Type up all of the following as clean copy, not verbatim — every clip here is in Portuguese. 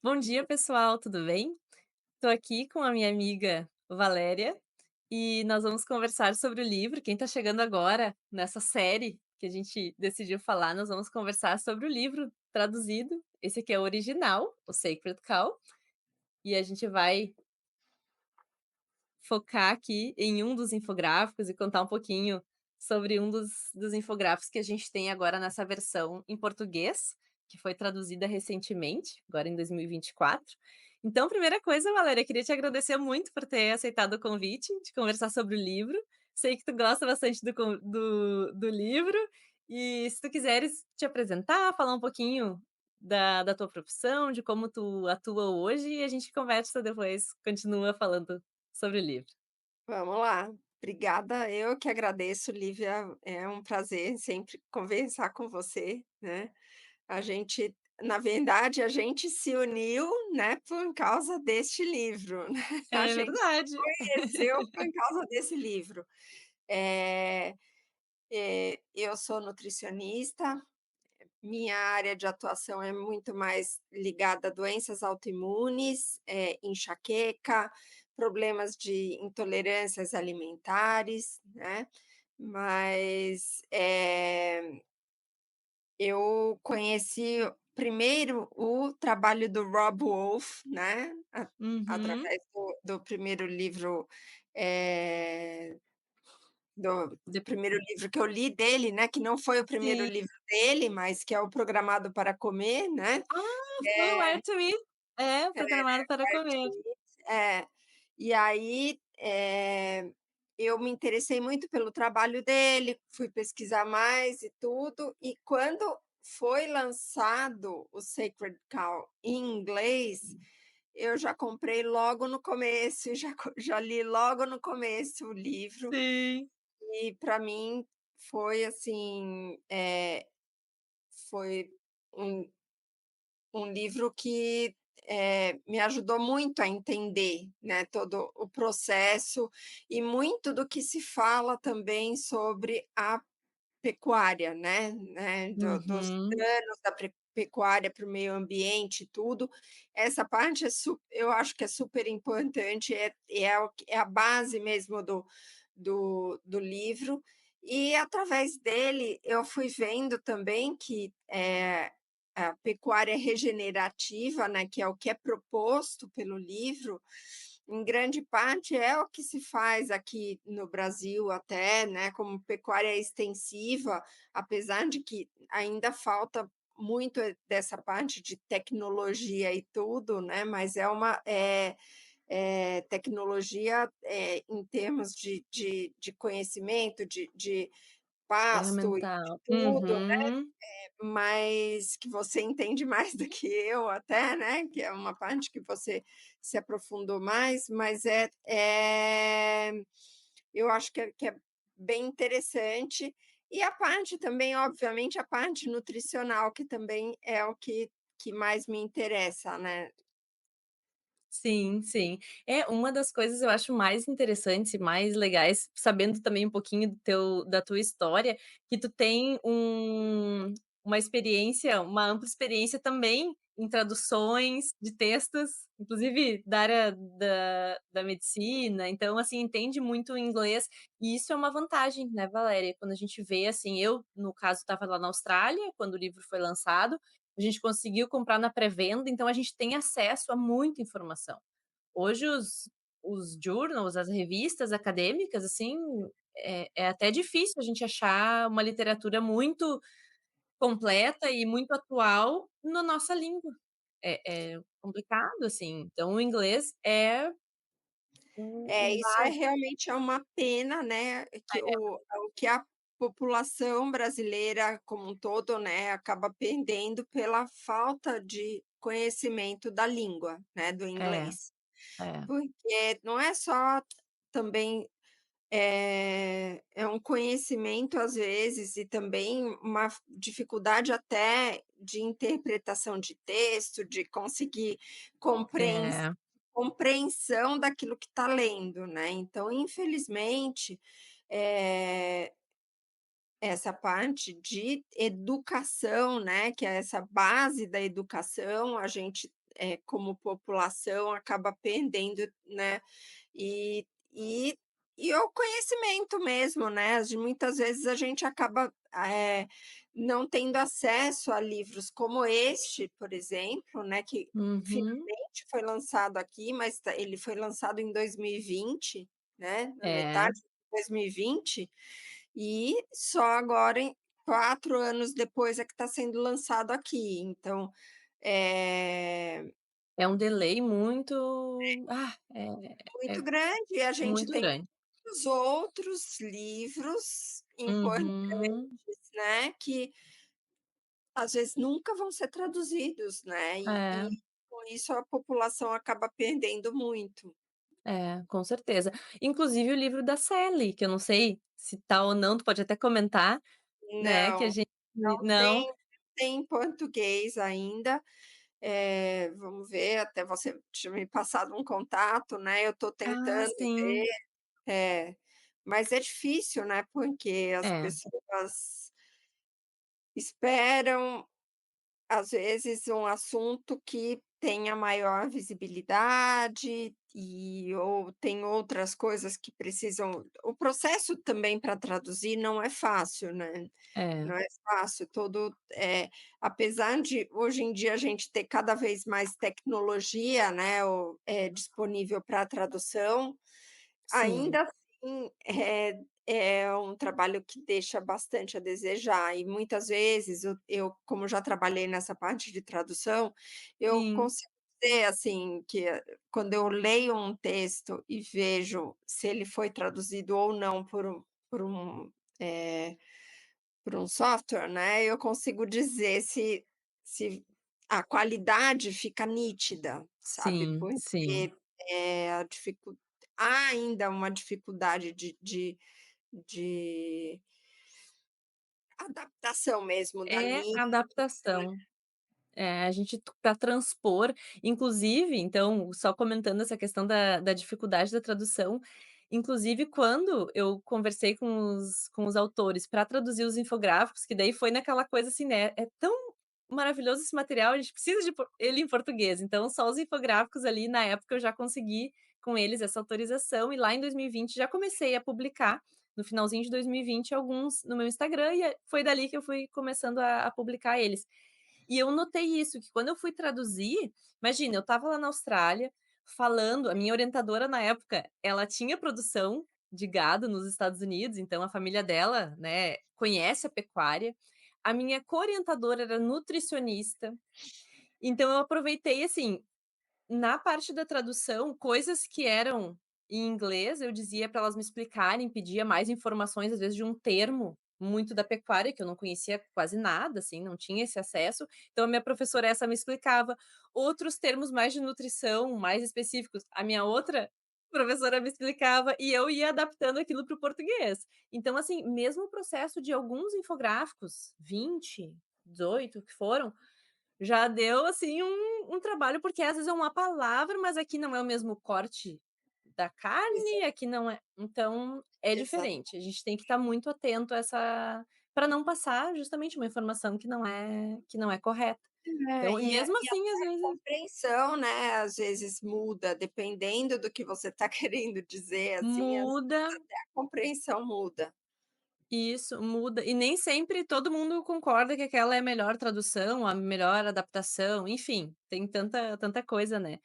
Bom dia, pessoal, tudo bem? Estou aqui com a minha amiga Valéria e nós vamos conversar sobre o livro. Quem está chegando agora nessa série que a gente decidiu falar, nós vamos conversar sobre o livro traduzido. Esse aqui é o original, o Sacred Cow, e a gente vai focar aqui em um dos infográficos e contar um pouquinho sobre um dos infográficos que a gente tem agora nessa versão em português, que foi traduzida recentemente, agora em 2024. Então, primeira coisa, Valéria, queria te agradecer muito por ter aceitado o convite de conversar sobre o livro. Sei que tu gosta bastante do livro, e se tu quiseres te apresentar, falar um pouquinho da tua profissão, de como tu atua hoje, e a gente conversa depois, continua falando sobre o livro. Vamos lá. Obrigada, eu que agradeço, Lívia. É um prazer sempre conversar com você, né. A gente na verdade, a gente se uniu, né, por causa deste livro, né. A É gente se verdade. conheceu por causa desse livro. Eh eu sou nutricionista, minha área de atuação é muito mais ligada a doenças autoimunes, enxaqueca, problemas de intolerâncias alimentares, né, mas, eu conheci primeiro o trabalho do Rob Wolf, né, Uhum. através do primeiro livro, eh do primeiro livro que eu li dele, né, que não foi o primeiro Sim. livro dele, mas que é o Programado para Comer, né. Ah, foi o É, Where to Eat. É, Programado para Comer. é. E aí, eu me interessei muito pelo trabalho dele, fui pesquisar mais e tudo, e quando foi lançado o Sacred Cow em inglês, eu já comprei logo no começo, já li logo no começo o livro. Sim. E para mim foi assim, foi um livro que, me ajudou muito a entender, né, todo o processo e muito do que se fala também sobre a pecuária, né, dos Uhum. danos da pecuária para o meio ambiente e tudo. Essa parte eu acho que é super importante, é a base mesmo do livro, e através dele eu fui vendo também que, a pecuária regenerativa, né, que é o que é proposto pelo livro, em grande parte é o que se faz aqui no Brasil até, né, como pecuária extensiva, apesar de que ainda falta muito dessa parte de tecnologia e tudo, né, mas tecnologia, em termos de conhecimento, de pasto e de Fundamental. tudo, Uhum. mas que você entende mais do que eu até, né, que é uma parte que você se aprofundou mais, mas eu acho que é bem interessante. E a parte também, obviamente, a parte nutricional, que também é o que mais me interessa, né. Sim, sim. É, uma das coisas eu acho mais interessantes e mais legais, sabendo também um pouquinho da tua história, que tu tem uma experiência, uma ampla experiência também em traduções de textos, inclusive da área da medicina, então, assim, entende muito inglês, e isso é uma vantagem, né, Valéria? Quando a gente vê, assim, eu, no caso, estava lá na Austrália, quando o livro foi lançado, a gente conseguiu comprar na pré-venda, então a gente tem acesso a muita informação. Hoje os journals, as revistas acadêmicas, assim, é até difícil a gente achar uma literatura muito completa e muito atual na nossa língua. É complicado, assim. Então o inglês é o Isso é básico. realmente uma pena, né, que o que a população brasileira como um todo, né, acaba perdendo pela falta de conhecimento da língua, né, do É, inglês. é, Porque não é só também, é um conhecimento às vezes e também uma dificuldade até de interpretação de texto, de conseguir compreensão é. compreensão daquilo que está lendo, né. Então, infelizmente, eh, essa parte de educação, né, que é essa base da educação, a gente como população, acaba perdendo, né, e e e o conhecimento mesmo, né, de muitas vezes a gente acaba, não tendo acesso a livros como este, por exemplo, né, que Uhum. finalmente foi lançado aqui, mas ele foi lançado em 2020, né, na É, metade de 2020, e só agora em 4 anos depois é que está sendo lançado aqui, então, eh, é um delay muito muito é grande, e a gente muito tem grande. muitos outros livros importantes, Uhum. né, que às vezes nunca vão ser traduzidos, né, e É, com isso a população acaba perdendo muito. com certeza. Inclusive o livro da Sally, que eu não sei se tá ou não, tu pode até comentar, né, que a Não, gente não não? tem em português ainda, vamos ver, até você tinha me passado um contato, né, eu estou Ah, tentando ver, sim. mas é difícil, né, porque as É, pessoas esperam, às vezes, um assunto que tenha maior visibilidade ou tem outras coisas que precisam, o processo também para traduzir não é fácil, né, é, não é fácil, apesar de hoje em dia a gente ter cada vez mais tecnologia, né, disponível para tradução, sim, ainda assim, é um trabalho que deixa bastante a desejar e muitas vezes eu, como já trabalhei nessa parte de tradução, eu sim, consigo dizer, assim, que, quando eu leio um texto e vejo se ele foi traduzido ou não eh, por um software, né, eu consigo dizer se a qualidade fica nítida, sabe, sim, sim. porque, a dificu há ainda uma dificuldade de adaptação mesmo da É língua, né. adaptação. É, a gente para transpor, inclusive, então, só comentando essa questão da dificuldade da tradução, inclusive quando eu conversei com os autores para traduzir os infográficos, que daí foi naquela coisa assim, né, é tão maravilhoso esse material, a gente precisa de ele em português, então só os infográficos ali, na época eu já consegui com eles essa autorização e lá em 2020 já comecei a publicar, no finalzinho de 2020, alguns no meu Instagram e foi dali que eu fui começando a publicar eles. E eu notei isso, que quando eu fui traduzir, imagina, eu estava lá na Austrália, falando a minha orientadora na época, ela tinha produção de gado nos Estados Unidos, então a família dela, né, conhece a pecuária. A minha co-orientadora era nutricionista, então eu aproveitei, assim, na parte da tradução, coisas que eram em inglês, eu dizia para elas me explicarem, pedia mais informações, às vezes, de um termo muito da pecuária, que eu não conhecia quase nada, assim, não tinha esse acesso. Então a minha professora essa me explicava. Outros termos mais de nutrição, mais específicos, a minha outra professora me explicava e eu ia adaptando aquilo para o português. Então, assim, mesmo o processo de alguns infográficos, 20, 18 que foram, já deu, assim, um trabalho, porque às vezes é uma palavra, mas aqui não é o mesmo corte da Exa carne, aqui não é então é exata diferente. A gente tem que estar muito atento a essa para não passar justamente uma informação que não é correta. Então e mesmo e assim, às até a vezes compreensão, né, às vezes muda, dependendo do que você está querendo dizer, assim, às muda. vezes até a compreensão muda. Isso, muda. E nem sempre todo mundo concorda que aquela é a melhor tradução, a melhor adaptação, enfim, tem tanta coisa, né.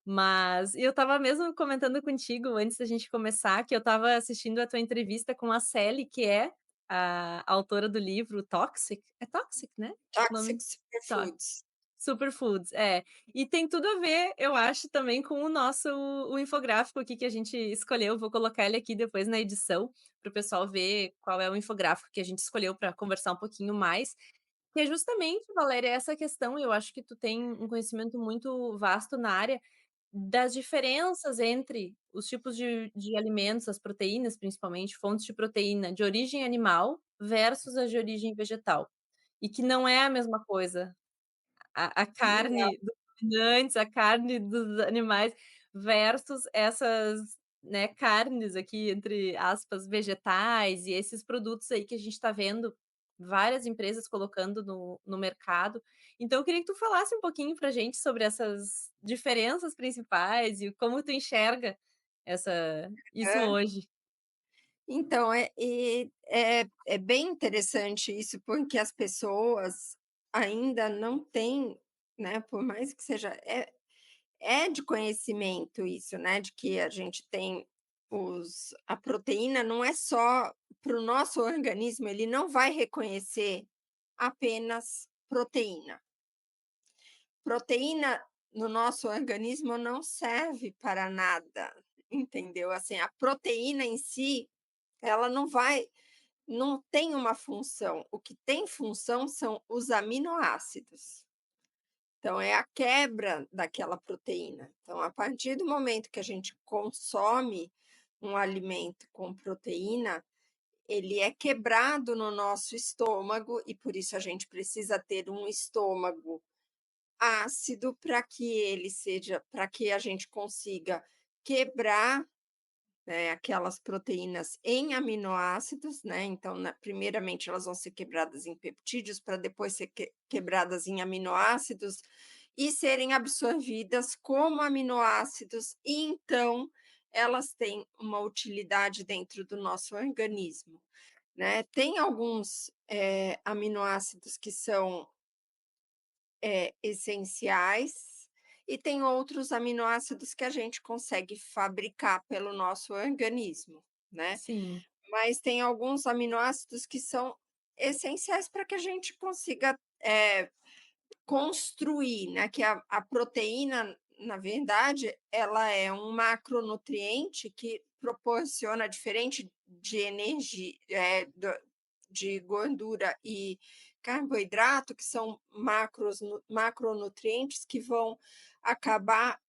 Mas e eu estava mesmo comentando contigo antes da gente começar, que eu estava assistindo a tua entrevista com a Sally, que é a autora do livro Toxic, é Toxic, né? O Toxic nome To superfoods. Superfoods, é. E tem tudo a ver, eu acho, também com o infográfico aqui que a gente escolheu, vou colocar ele aqui depois na edição, para o pessoal ver qual é o infográfico que a gente escolheu para conversar um pouquinho mais, que é justamente, Valéria, essa questão, eu acho que tu tem um conhecimento muito vasto na área, das diferenças entre os tipos de alimentos, as proteínas principalmente, fontes de proteína de origem animal versus as de origem vegetal, e que não é a mesma coisa. A Não, carne dos ruminantes, a carne dos animais versus essas, né, carnes aqui, entre aspas, vegetais e esses produtos aí que a gente tá vendo, várias empresas colocando no mercado. Então eu queria que tu falasse um pouquinho pra gente sobre essas diferenças principais e como tu enxerga isso hoje. Então, é bem interessante isso, porque as pessoas ainda não têm, né, por mais que seja é de conhecimento isso, né, de que a gente tem a proteína não é só para o nosso organismo, ele não vai reconhecer apenas proteína. Proteína no nosso organismo não serve para nada, entendeu? Assim, a proteína em si, ela não tem uma função, o que tem função são os aminoácidos. Então, é a quebra daquela proteína. Então, a partir do momento que a gente consome um alimento com proteína, ele é quebrado no nosso estômago e por isso a gente precisa ter um estômago ácido para que a gente consiga quebrar, aquelas proteínas em aminoácidos, né, então primeiramente elas vão ser quebradas em peptídeos para depois ser quebradas em aminoácidos e serem absorvidas como aminoácidos e então elas têm uma utilidade dentro do nosso organismo, né. Tem alguns, aminoácidos que são essenciais, e tem outros aminoácidos que a gente consegue fabricar pelo nosso organismo, né. Sim, Mas tem alguns aminoácidos que são essenciais para que a gente consiga, construir, né, que a proteína, na verdade, ela é um macronutriente que proporciona diferente de energia, de gordura e carboidrato, que são macronutrientes que vão acabar,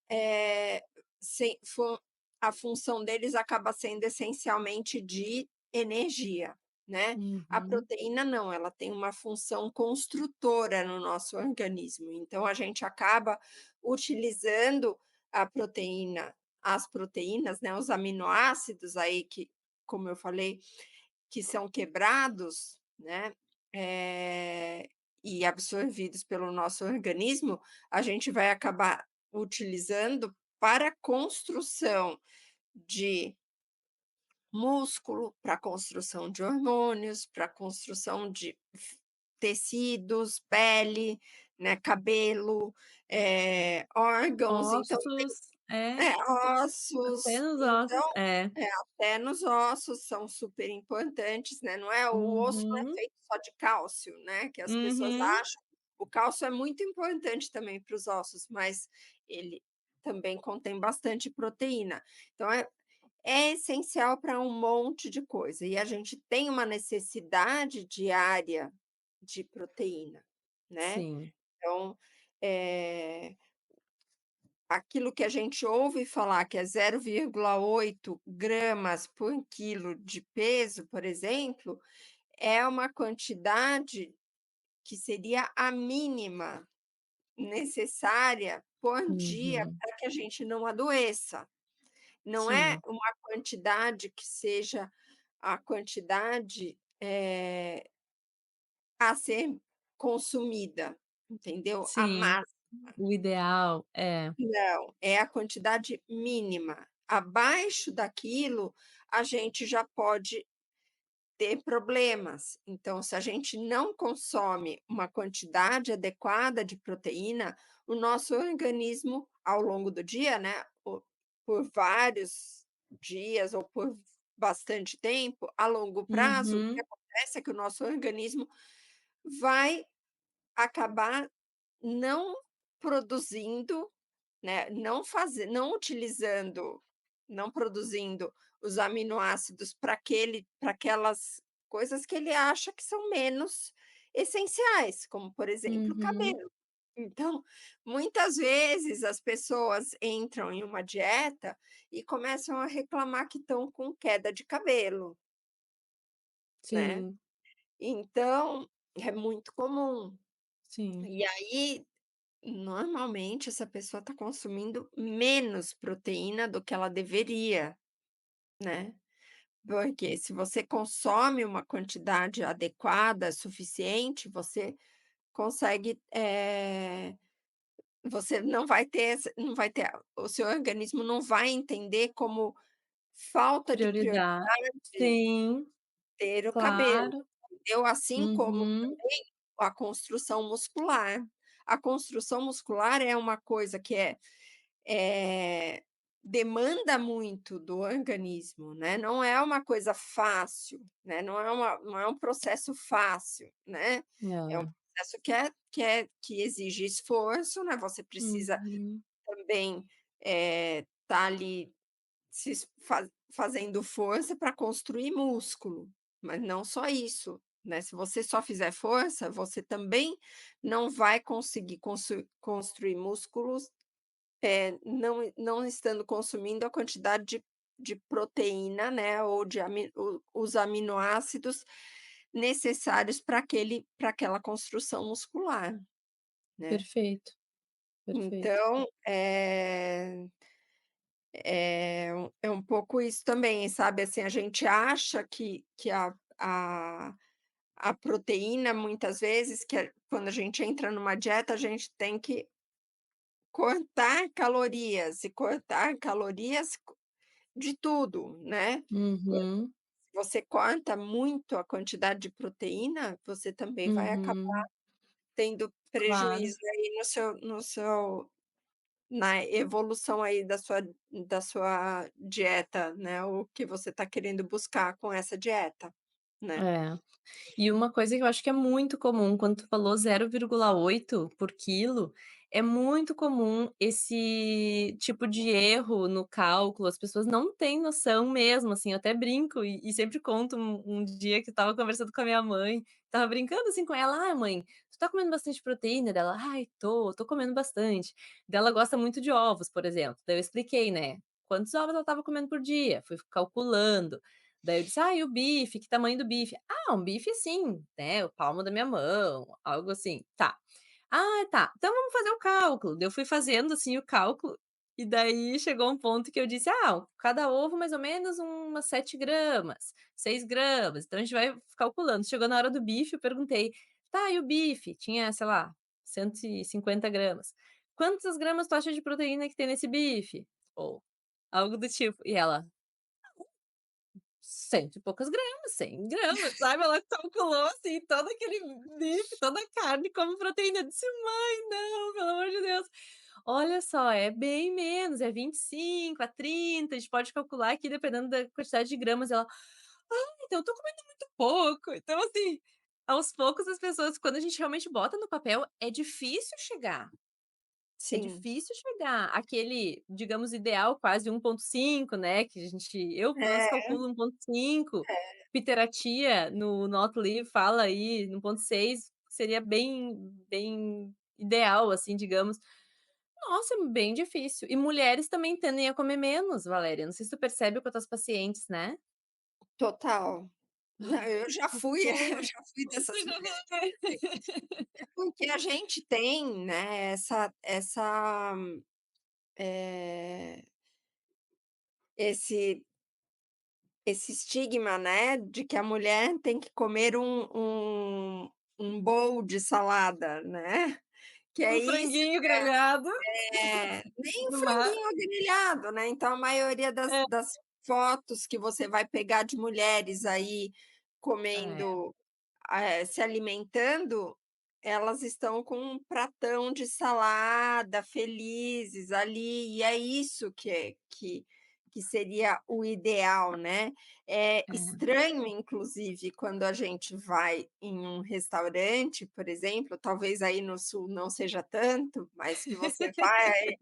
sem fun a função deles acaba sendo essencialmente de energia, né. A uhum, proteína não, ela tem uma função construtora no nosso organismo, então a gente acaba utilizando as proteínas, né, os aminoácidos aí que, como eu falei, que são quebrados, né, e absorvidos pelo nosso organismo, a gente vai acabar utilizando para a construção de músculo, para a construção de hormônios, para a construção de tecidos, pele, né, cabelo, órgãos, então ossos, ossos, até nos então ossos. É. até nos ossos são super importantes, né, não é o osso não é Uhum, feito só de cálcio, né, que as pessoas uhum, acham. O cálcio é muito importante também para os ossos, mas ele também contém bastante proteína. Então é essencial para um monte de coisa, e a gente tem uma necessidade diária de proteína, né. sim, Então, eh, aquilo que a gente ouve falar que é 0,8 gramas por quilo de peso, por exemplo, é uma quantidade que seria a mínima necessária por dia uhum, para que a gente não adoeça. Não é sim, uma quantidade que seja a quantidade, a ser consumida, entendeu? A sim, massa. o ideal, é. Não, é a quantidade mínima. Abaixo daquilo, a gente já pode ter problemas. Então, se a gente não consome uma quantidade adequada de proteína, o nosso organismo, ao longo do dia, né, por vários dias ou por bastante tempo, a longo prazo, o que Uhum, acontece é que o nosso organismo vai acabar não produzindo, né, não utilizando, não produzindo os aminoácidos para aquelas coisas que ele acha que são menos essenciais, como, por exemplo, o uhum, cabelo. Então, muitas vezes as pessoas entram em uma dieta e começam a reclamar que estão com queda de cabelo, né. sim, Então, é muito comum. sim, E aí, normalmente, essa pessoa está consumindo menos proteína do que ela deveria, né. Porque se você consome uma quantidade adequada, suficiente, você consegue, você não vai ter o seu organismo não vai entender como falta de prioridade Prioridade. Sim, ter o cabelo, claro. entendeu? Assim como Uhum. também a construção muscular. A construção muscular é uma coisa que eh, demanda muito do organismo, né, não é uma coisa fácil, né, não é um processo fácil, né, é um É. processo que exige esforço, né, você precisa Uhum. também, estar ali se es fa fazendo força para construir músculo, mas não só isso, né, se você só fizer força, você também não vai conseguir construir músculos, não estando consumindo a quantidade de proteína, né, ou de os aminoácidos necessários para aquela construção muscular, né. Perfeito, perfeito. Então, é um pouco isso também, sabe, assim, a gente acha que a proteína muitas vezes, quando a gente entra numa dieta, a gente tem que cortar calorias e cortar calorias de tudo, né. Uhum, Se você corta muito a quantidade de proteína, você também vai acabar uhum. tendo Claro. prejuízo aí no seu na evolução aí da sua dieta, né, o que você está querendo buscar com essa dieta, né. É. E uma coisa que eu acho que é muito comum, quando tu falou 0,8 por quilo, é muito comum esse tipo de erro no cálculo, as pessoas não têm noção mesmo, assim, eu até brinco e sempre conto um dia que eu estava conversando com a minha mãe, estava brincando, assim, com ela: "Ah, mãe, tu tá comendo bastante proteína?" Dela: "Ai, tô comendo bastante". Daí ela gosta muito de ovos, por exemplo, daí eu expliquei, né, quantos ovos ela estava comendo por dia, fui calculando. Daí eu disse: "Ah, e o bife, que tamanho do bife?" "Ah, um bife assim, né, o palmo da minha mão", algo assim. "Tá. Ah, tá, então vamos fazer o cálculo". Daí eu fui fazendo, assim, o cálculo, e daí chegou um ponto que eu disse: "Ah, cada ovo mais ou menos umas 7 gramas, 6 gramas, então a gente vai calculando". Chegou na hora do bife, eu perguntei: "Tá, e o bife?" Tinha, sei lá, 150 gramas. "Quantas gramas tu acha de proteína que tem nesse bife?" Ou algo do tipo. E ela: Cento e poucas gramas, 100 gramas, sabe, ela calculou, assim, todo aquele bife, toda a carne como proteína, eu disse: "Mãe, não, pelo amor de Deus, olha só, é bem menos, é 25 a 30, a gente pode calcular aqui dependendo da quantidade de gramas", ela: "Ah, então eu tô comendo muito pouco", então assim, aos poucos as pessoas quando a gente realmente bota no papel, é difícil chegar. É Sim. difícil chegar àquele, digamos, ideal quase 1,5, né, que a gente eu pelo menos É, calculo 1,5, é. Peter Attia no Outlive fala aí no 1,6 seria bem ideal, assim, digamos. Nossa, é bem difícil. E mulheres também tendem a comer menos, Valéria, não sei se tu percebe com as tuas pacientes, né. Total. Não, Ai, eu já fui eu socorro. já fui dessas Você já mulheres. falou, né. É porque a gente tem, né, eh, esse esse estigma, né, de que a mulher tem que comer um bowl de salada, né, que é Um isso. franguinho grelhado Nem o no mar. franguinho grelhado, né, então a maioria das É, das fotos que você vai pegar de mulheres aí é, comendo, se alimentando, elas estão com um pratão de salada, felizes ali, e é isso que seria o ideal, né. É é. estranho, inclusive, quando a gente vai em um restaurante, por exemplo, talvez aí no sul não seja tanto, mas que você vai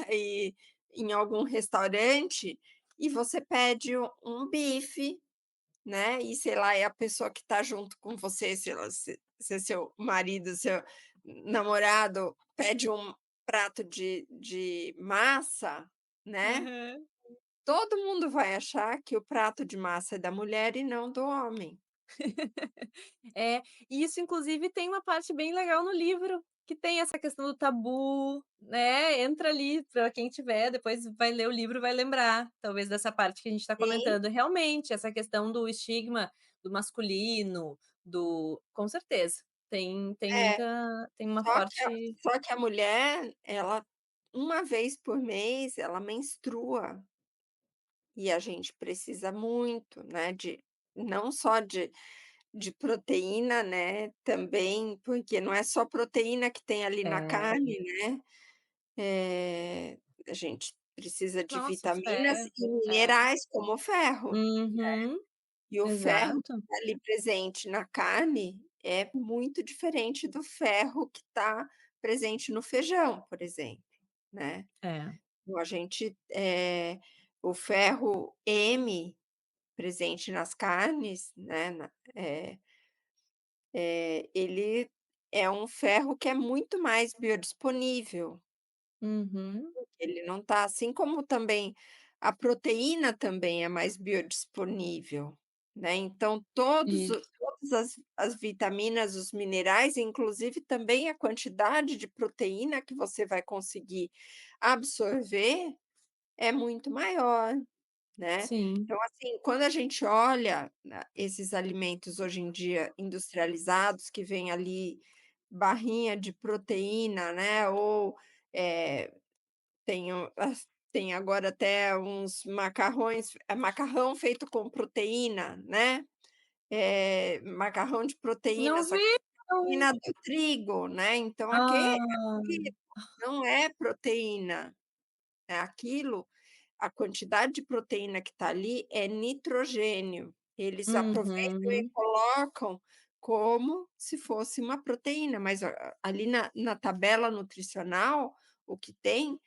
aí em algum restaurante e você pede um bife, né, e sei lá, é a pessoa que está junto com você, sei lá, se é seu marido, seu namorado, pede um prato de massa, né, Aham. todo mundo vai achar que o prato de massa é da mulher e não do homem. É, e isso inclusive tem uma parte bem legal no livro. que tem essa questão do tabu, né, entra ali para quem tiver, depois vai ler o livro, vai lembrar, talvez dessa parte que a gente está Sim, comentando. Realmente, essa questão do estigma do masculino, do com certeza, tem é. muita tem uma Só que a forte só que a mulher, ela uma vez por mês, ela menstrua, e a gente precisa muito, né, de não só de proteína, né, também, porque não é só proteína que tem ali na é, carne, né, a gente precisa de nossa, o vitaminas ferro, e é. minerais, como o ferro. Uhum, E o ferro que exato. tá ali presente na carne é muito diferente do ferro que está presente no feijão, por exemplo, né. É. Então a gente, o ferro M presente nas carnes, né, ele é um ferro que é muito mais biodisponível. Uhum. Ele não tá assim como também a proteína também é mais biodisponível, né, então Isso. todas as vitaminas, os minerais, inclusive também a quantidade de proteína que você vai conseguir absorver é muito maior, né. Sim. Então, assim, quando a gente olha, esses alimentos hoje em dia industrializados que vem ali barrinha de proteína, né, ou, eh tem agora até uns macarrões macarrão feito com proteína, né, macarrão de proteína, Não só vi, que não vi. proteína do trigo, né, então Ah. aquilo não é proteína, é aquilo a quantidade de proteína que está ali é nitrogênio. Eles aproveitam e Uhum. colocam como se fosse uma proteína, mas ali na tabela nutricional, o que tem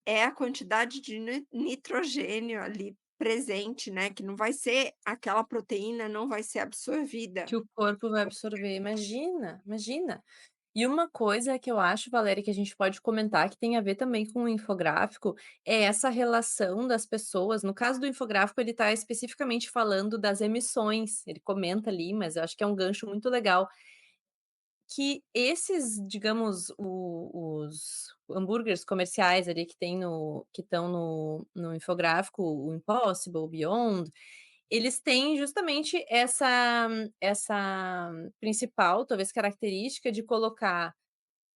é a quantidade de nitrogênio ali presente, né, que não vai ser aquela proteína não vai ser absorvida. Que o corpo vai absorver, imagina, imagina. E uma coisa que eu acho, Valéria, que a gente pode comentar que tem a ver também com o infográfico, é essa relação das pessoas no caso do infográfico, ele está especificamente falando das emissões, ele comenta ali, mas eu acho que é um gancho muito legal, que esses, digamos, os hambúrgueres comerciais ali que tem no que estão no infográfico, o Impossible, o Beyond, eles têm justamente essa principal, talvez, característica de colocar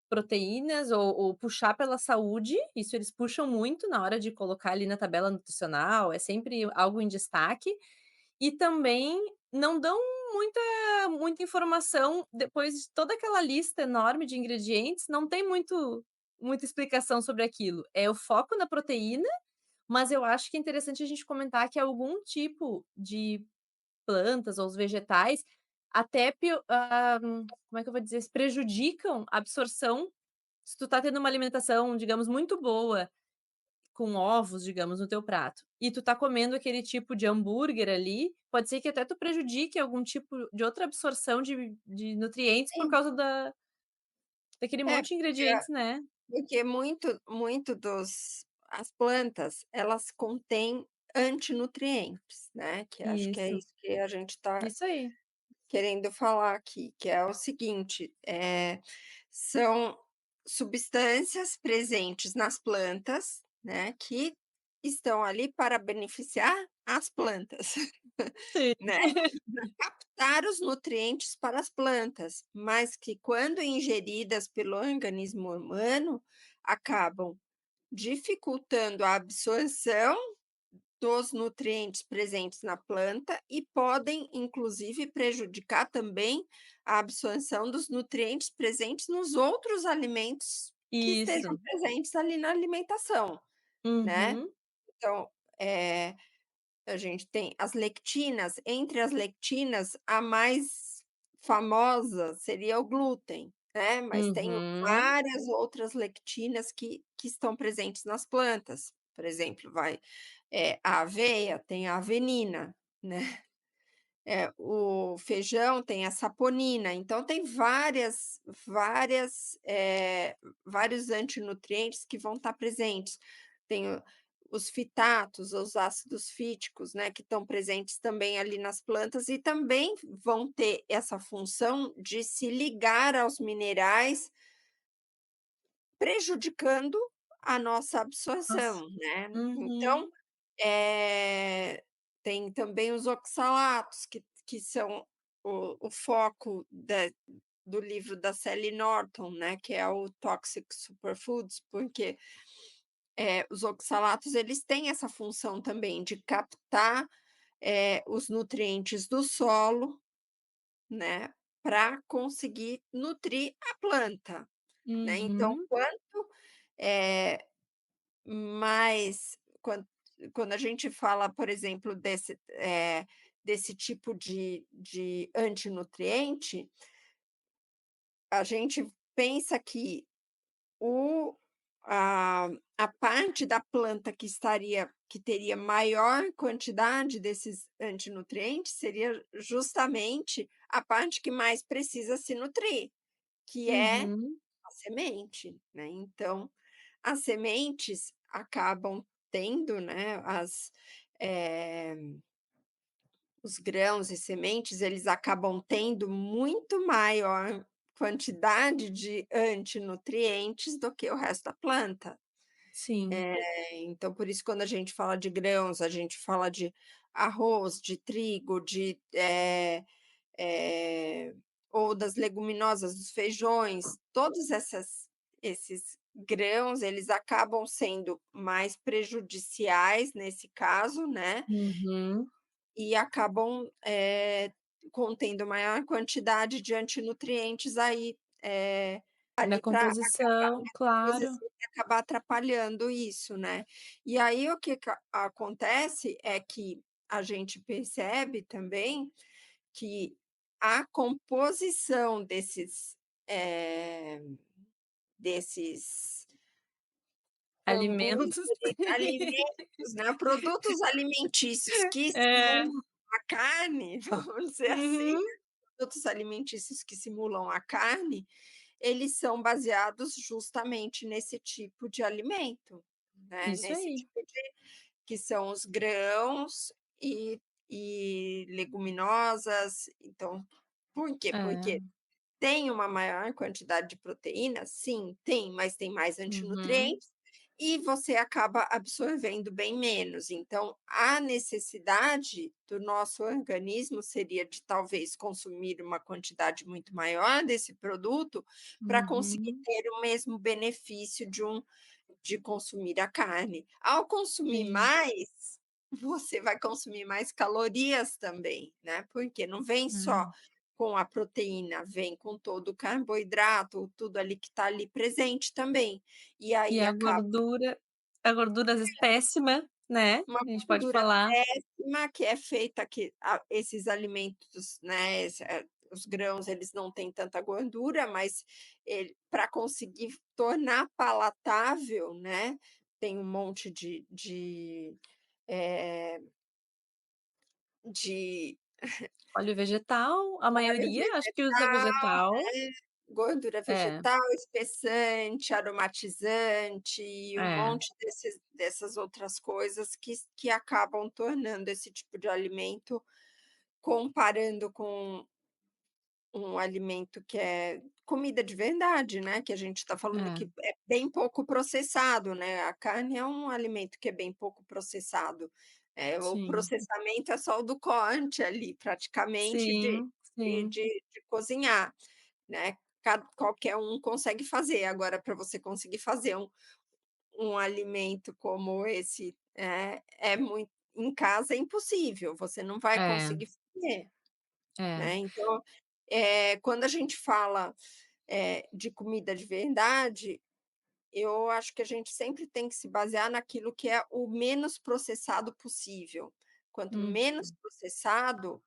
proteínas ou puxar pela saúde, isso eles puxam muito na hora de colocar ali na tabela nutricional, é sempre algo em destaque, e também não dão muita informação depois de toda aquela lista enorme de ingredientes, não tem muita explicação sobre aquilo. É o foco na proteína, mas eu acho que é interessante a gente comentar que algum tipo de plantas ou os vegetais até como é que eu vou dizer? Prejudicam a absorção se tu tá tendo uma alimentação, digamos, muito boa, com ovos, digamos, no teu prato, e tu tá comendo aquele tipo de hambúrguer ali, pode ser que até tu prejudique algum tipo de outra absorção de nutrientes por Sim, causa daquele é monte de ingredientes, né. porque muito dos as plantas, elas contêm antinutrientes, né, que acho que é Isso, isso que a gente está isso aí. querendo falar aqui, que é o seguinte, são substâncias presentes nas plantas, né, que estão ali para beneficiar as plantas, Sim. né, captar os nutrientes para as plantas, mas que quando ingeridas pelo organismo humano, acabam dificultando a absorção dos nutrientes presentes na planta e podem, inclusive, prejudicar também a absorção dos nutrientes presentes nos outros alimentos que estejam Isso. presentes ali na alimentação, né. Uhum, Então, a gente tem as lectinas, entre as lectinas, a mais famosa seria o glúten, né, mas tem uhum, várias outras lectinas que estão presentes nas plantas. Por exemplo, a aveia tem a avenina, né, o feijão tem a saponina, então tem vários antinutrientes que vão estar presentes. Tem os fitatos, os ácidos fíticos, né, que estão presentes também ali nas plantas e também vão ter essa função de se ligar aos minerais prejudicando a nossa Nossa. absorção, né. Então, Uhum. eh, tem também os oxalatos que são o foco do livro da Sally Norton, né, que é o Toxic Superfoods, porque, os oxalatos eles têm essa função também de captar, os nutrientes do solo, né, para conseguir nutrir a planta, né. Então Uhum. quanto, eh, mais quando a gente fala, por exemplo, desse tipo de antinutriente, a gente pensa que o a parte da planta que teria maior quantidade desses antinutrientes seria justamente a parte que mais precisa se nutrir, que é Uhum. a semente, né. Então, as sementes acabam tendo, né, eh, os grãos e sementes, eles acabam tendo muito maior quantidade de antinutrientes do que o resto da planta. Sim. Então por isso quando a gente fala de grãos, a gente fala de arroz, de trigo, eh, ou das leguminosas, dos feijões, todos esses grãos, eles acabam sendo mais prejudiciais nesse caso, né, Uhum. e acabam, contendo maior quantidade de antinutrientes aí, Na ali para composição, claro. composição e acabar atrapalhando isso, né. E aí o que que acontece é que a gente percebe também que a composição desses componentes Alimentos. alimentos, né, produtos alimentícios que É. simulam a carne, vamos dizer assim, Uhum. produtos alimentícios que simulam a carne, eles são baseados justamente nesse tipo de alimento, né, Isso nesse aí. tipo de que são os grãos e leguminosas. Então, por quê? Porque É. tem uma maior quantidade de proteína? Sim, tem, mas tem mais Uhum. antinutrientes e você acaba absorvendo bem menos. Então, a necessidade do nosso organismo seria de talvez consumir uma quantidade muito maior desse produto para conseguir Uhum. ter o mesmo benefício de consumir a carne. Ao consumir Sim. mais, você vai consumir mais calorias também, né, porque não vem só É. com a proteína, vem com todo o carboidrato, tudo ali que está ali presente também. E E aí acaba a gordura às vezes péssima, né, uma a gente pode gordura falar. péssima que é feita que esses alimentos, né, os grãos, eles não têm tanta gordura, mas para conseguir tornar palatável, né, tem um monte eh, de Óleo vegetal, a óleo maioria acho que usa vegetal, vegetal. gordura É, vegetal, espessante, aromatizante e um é, monte dessas outras coisas que acabam tornando esse tipo de alimento, comparando com um alimento que é comida de verdade, né, que a gente está falando é. que é bem pouco processado, né, a carne é um alimento que é bem pouco processado. O Sim. processamento é só o do corte ali, praticamente Sim, sim. de cozinhar, né, qualquer um consegue fazer, agora para você conseguir fazer um alimento como esse, é muito em casa é impossível, você não vai É, conseguir fazer, é. né, então, quando a gente fala, de comida de verdade, eu acho que a gente sempre tem que se basear naquilo que é o menos processado possível. Quanto Hum, menos processado,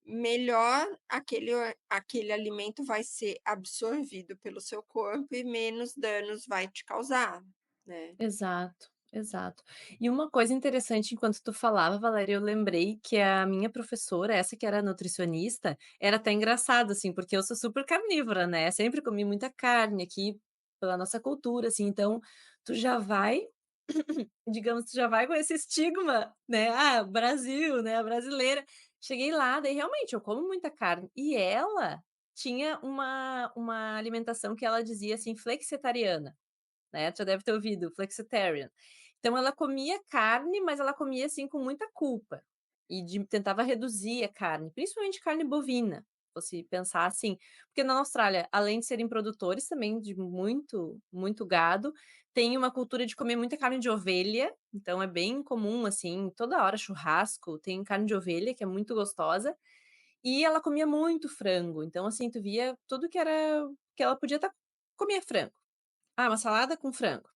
melhor aquele alimento vai ser absorvido pelo seu corpo e menos danos vai te causar, né. exato, exato. E uma coisa interessante enquanto tu falava, Valéria, eu lembrei que a minha professora, essa que era nutricionista, era até engraçado, assim, porque eu sou super carnívora, né, sempre comi muita carne aqui, pela nossa cultura, assim, então tu já vai digamos, tu já vai com esse estigma, né, "Ah, Brasil, né, brasileira". Cheguei lá, daí realmente eu como muita carne, e ela tinha uma alimentação que ela dizia, assim, flexitariana. né, tu já deve ter ouvido, flexitarian. Então ela comia carne, mas ela comia, assim, com muita culpa, e tentava reduzir a carne, principalmente carne bovina, se fosse pensar assim. Porque na Austrália, além de serem produtores também de muito gado, tem uma cultura de comer muita carne de ovelha, então é bem comum, assim, toda hora churrasco, tem carne de ovelha que é muito gostosa, e ela comia muito frango, então, assim, tu via tudo que ela podia estar comia frango. Ah, uma salada com frango.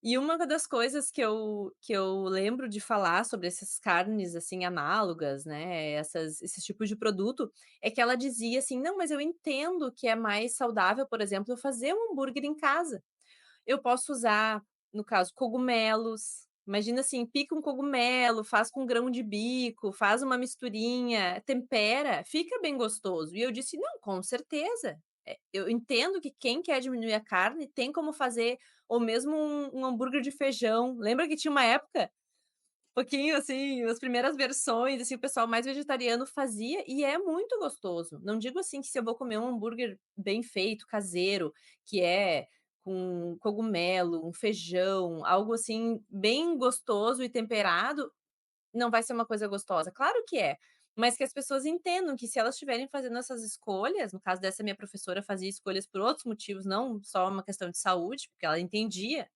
E uma das coisas que eu lembro de falar sobre essas carnes, assim, análogas, né, esses tipos de produto, é que ela dizia assim: "Não, mas eu entendo que é mais saudável, por exemplo, eu fazer um hambúrguer em casa". Eu posso usar, no caso, cogumelos. Imagina assim, pica um cogumelo, faz com grão de bico, faz uma misturinha, tempera, fica bem gostoso. E eu disse: "Não, com certeza. Eu entendo que quem quer diminuir a carne tem como fazer ou mesmo um hambúrguer de feijão". Lembra que tinha uma época pouquinho, assim, as primeiras versões, assim, o pessoal mais vegetariano fazia e é muito gostoso. Não digo, assim, que se eu vou comer um hambúrguer bem feito, caseiro, que é com cogumelo, um feijão, algo assim bem gostoso e temperado, não vai ser uma coisa gostosa. Claro que é, mas que as pessoas entendam que se elas estiverem fazendo essas escolhas, no caso dessa minha professora fazia escolhas por outros motivos, não só uma questão de saúde, porque ela entendia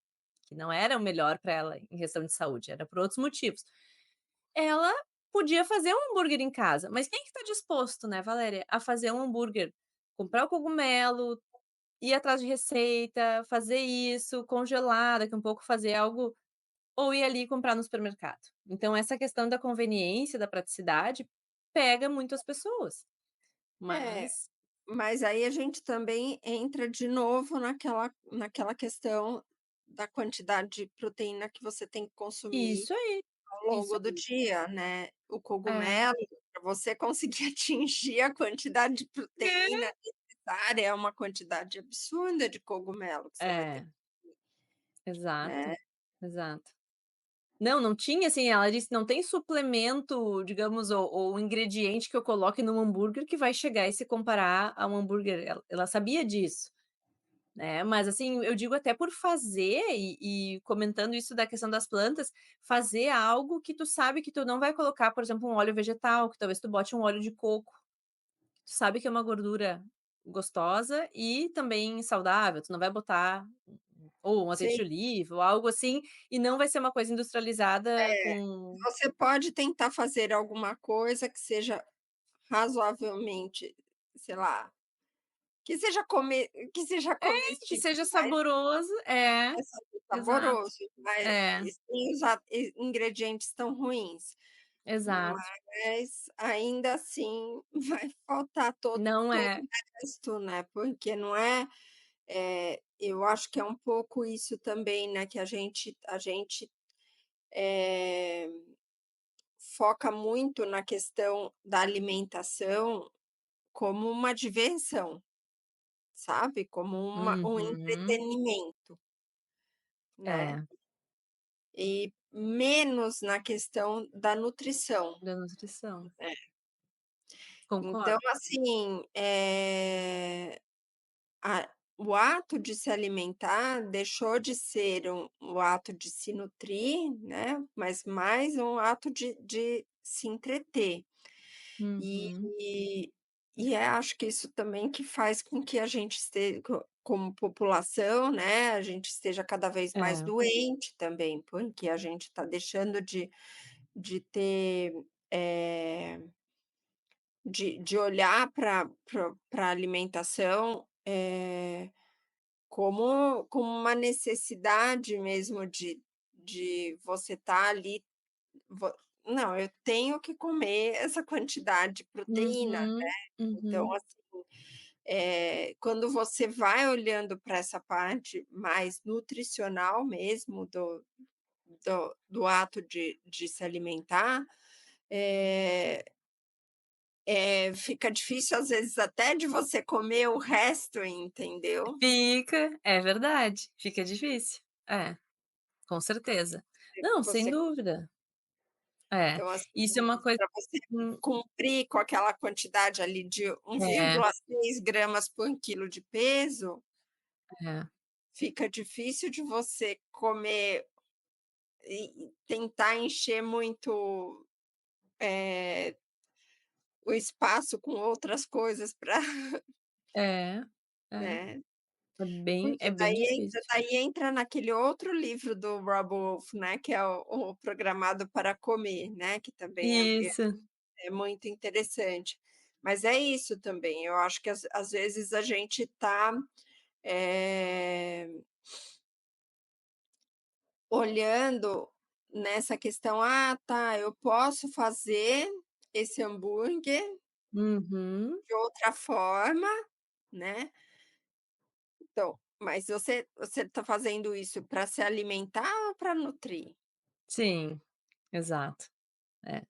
que não era o melhor para ela em questão de saúde, era por outros motivos. Ela podia fazer um hambúrguer em casa, mas quem que tá disposto, né, Valéria, a fazer um hambúrguer, comprar o cogumelo, ir atrás de receita, fazer isso, congelar, daqui um pouco fazer algo ou ir ali e comprar no supermercado. Então essa questão da conveniência, da praticidade, pega muito as pessoas, É, mas mas aí a gente também entra de novo naquela questão da quantidade de proteína que você tem que consumir isso aí, ao isso longo do aí. dia, né. O É. cogumelo, para você conseguir atingir a quantidade de proteína necessária, é uma quantidade absurda de cogumelo que você vai ter É, que comer, né. exato, exato. Não, não tinha, assim, ela disse: "Não tem suplemento, digamos, ou ingrediente que eu coloque num hambúrguer que vai chegar e se comparar a um hambúrguer", ela sabia disso, né, mas, assim, eu digo até por fazer e comentando isso da questão das plantas, fazer algo que tu sabe que tu não vai colocar, por exemplo, um óleo vegetal, que talvez tu bote um óleo de coco, tu sabe que é uma gordura gostosa e também saudável, tu não vai botar ou um azeite Sim, de oliva ou algo assim, e não vai ser uma coisa industrializada com você pode tentar fazer alguma coisa que seja razoavelmente, sei lá, que seja que comestível, seja mas saboroso. É, é exato. saboroso, mas É, e sem usar ingredientes tão ruins. exato. Mas ainda assim vai faltar Não todo é o resto, né, porque não é, eu acho que é um pouco isso também, né, que a gente, eh, foca muito na questão da alimentação como uma diversão, sabe, como um uhum. entretenimento, né, É, e menos na questão da nutrição, da nutrição. né. Então, Concordo. assim, o ato de se alimentar deixou de ser o ato de se nutrir, né, mas mais um ato de se entreter. E Uhum. e acho que isso também que faz com que a gente esteja como população, né, a gente esteja cada vez mais É. doente também, porque a gente está deixando de ter, de olhar para a alimentação, como uma necessidade mesmo de você estar ali, vo "Não, eu tenho que comer essa quantidade de proteína", né. Uhum, Então, uhum. assim, quando você vai olhando para essa parte mais nutricional mesmo do ato de se alimentar, eh fica difícil às vezes até de você comer o resto, entendeu. Fica, é verdade, fica difícil. É, com certeza. Não, sem Você dúvida. É, Então, assim, isso é uma coisa para você hum, cumprir com aquela quantidade ali de é, 1,6 gramas por quilo de peso, é. fica difícil de você comer e tentar encher muito, eh, o espaço com outras coisas para É, é, né. é Porque bem difícil. daí entra naquele outro livro do Rob Wolf, né, que é o Programado para Comer, né, que também Isso. é muito interessante. Mas é isso também, eu acho que às vezes a gente está, eh, olhando nessa questão: "Ah, tá, eu posso fazer esse hambúrguer Uhum. de outra forma", né. Então, mas você está fazendo isso para se alimentar ou para nutrir? Sim, exato. É.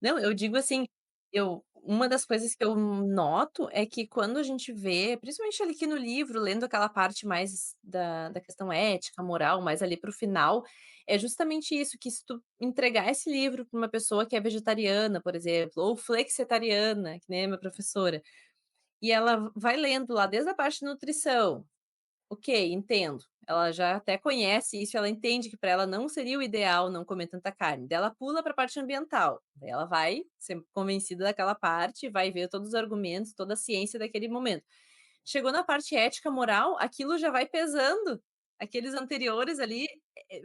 Não, eu digo assim, eu uma das coisas que eu noto é que quando a gente vê, principalmente ali aqui no livro, lendo aquela parte mais da questão ética, moral, mais ali para o final, é justamente isso, que se tu entregar esse livro para uma pessoa que é vegetariana, por exemplo, ou flexitariana, que nem a minha professora, e ela vai lendo lá desde a parte de nutrição. Ok, entendo. Ela já até conhece isso, ela entende que para ela não seria o ideal não comer tanta carne. Daí ela pula para a parte ambiental. Daí ela vai ser convencida daquela parte, vai ver todos os argumentos, toda a ciência daquele momento. Chegou na parte ética, moral, aquilo já vai pesando. Aqueles anteriores ali,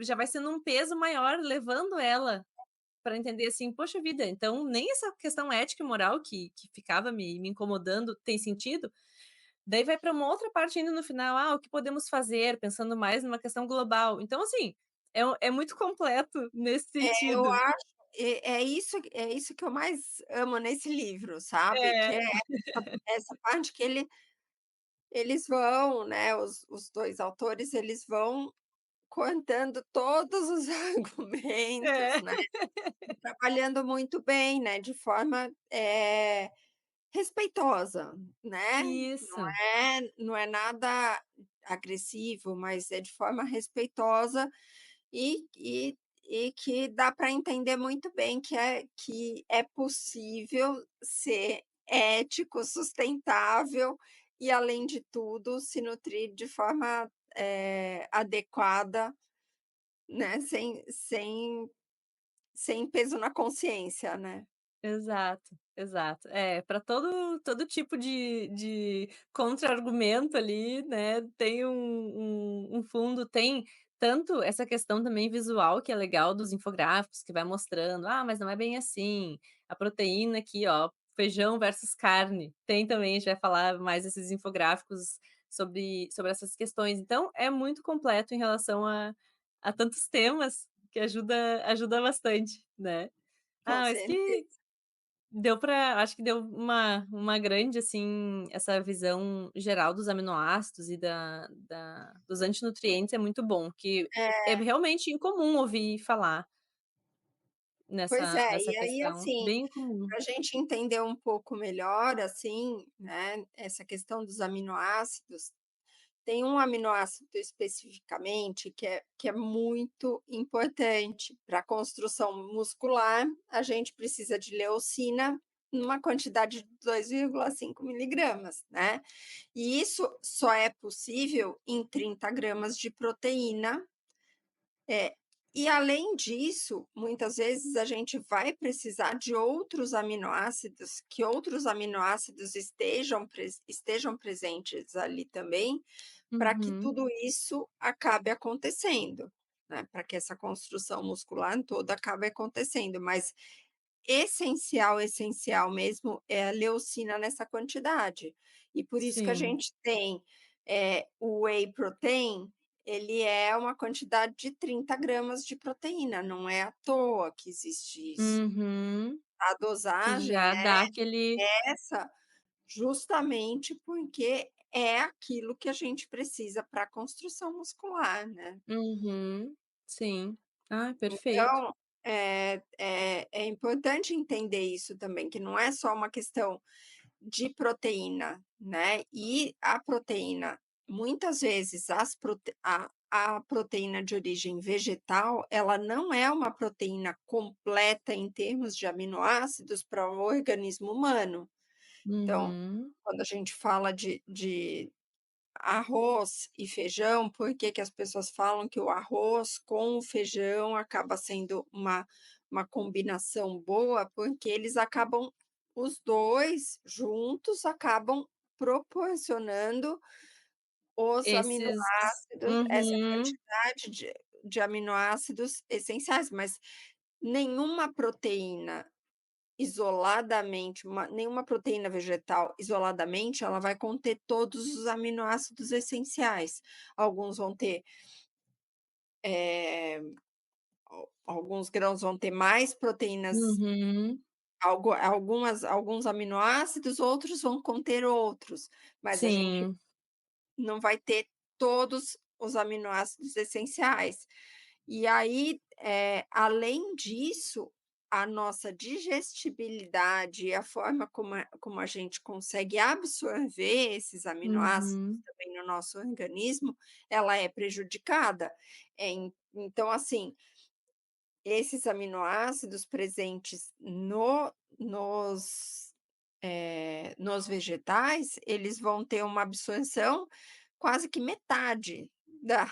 já vai sendo um peso maior, levando ela para entender assim: "Poxa vida, então nem essa questão ética e moral que ficava me incomodando tem sentido?" Daí vai para uma outra parte ainda no final: "Ah, o que podemos fazer?", pensando mais numa questão global. Então, assim, é muito completo nesse Eu sentido. acho é isso que eu mais amo nesse livro, sabe, que É, é essa parte que eles vão, né, os 2 autores, eles vão contando todos os argumentos, é. né, e trabalhando muito bem, né, de forma, respeitosa, né, Isso, não é nada agressivo, mas é de forma respeitosa e que dá para entender muito bem que é possível ser ético, sustentável e, além de tudo, se nutrir de forma, adequada, né, sem peso na consciência, né. exato, exato. É, para todo tipo de contra-argumento ali, né, tem um fundo, tem tanto essa questão também visual que é legal dos infográficos que vai mostrando: "Ah, mas não é bem assim, a proteína aqui ó, feijão versus carne", tem também, a gente vai falar mais desses infográficos sobre essas questões. Então é muito completo em relação a tantos temas, que ajuda bastante, né. Com Ah, mas que certeza. deu pra acho que deu uma grande, assim, essa visão geral dos aminoácidos e da dos antinutrientes é muito bom, que é É, realmente incomum ouvir falar pois nessa é, nessa e aí, questão, assim, bem comum. para a gente entender um pouco melhor, assim, né, essa questão dos aminoácidos, tem um aminoácido especificamente que é muito importante para a construção muscular, a gente precisa de leucina numa quantidade de 2,5 miligramas, né. E isso só é possível em 30 gramas de proteína. É, e além disso, muitas vezes a gente vai precisar de outros aminoácidos, que outros aminoácidos estejam presentes ali também, para que Uhum. tudo isso acabe acontecendo, né, para que essa construção muscular toda acabe acontecendo, mas essencial, essencial mesmo é a leucina nessa quantidade. E por isso que a Sim. gente tem, o whey protein, ele é uma quantidade de 30 gramas de proteína, não é à toa que existe isso. Uhum. A Que dosagem já dá aquele é essa, justamente porque é aquilo que a gente precisa para a construção muscular, né. uhum. Sim. Ah, perfeito. Então, é importante entender isso também, que não é só uma questão de proteína, né, e a proteína, muitas vezes a proteína de origem vegetal, ela não é uma proteína completa em termos de aminoácidos para o organismo humano. Então, Uhum. quando a gente fala de arroz e feijão, por que que as pessoas falam que o arroz com o feijão acaba sendo uma combinação boa, porque eles acabam os 2 juntos acabam proporcionando os Esses aminoácidos, essa uhum. quantidade de aminoácidos essenciais, mas nenhuma proteína isoladamente, nenhuma proteína vegetal isoladamente, ela vai conter todos os aminoácidos essenciais. Alguns vão ter, eh, alguns grãos vão ter mais proteínas, Uhum. alguns aminoácidos, outros vão conter outros, mas a gente Sim. não vai ter todos os aminoácidos essenciais. E aí, além disso, a nossa digestibilidade e a forma como a gente consegue absorver esses aminoácidos Uhum. também no nosso organismo, ela é prejudicada. Então, assim, esses aminoácidos presentes nos vegetais, eles vão ter uma absorção quase que metade da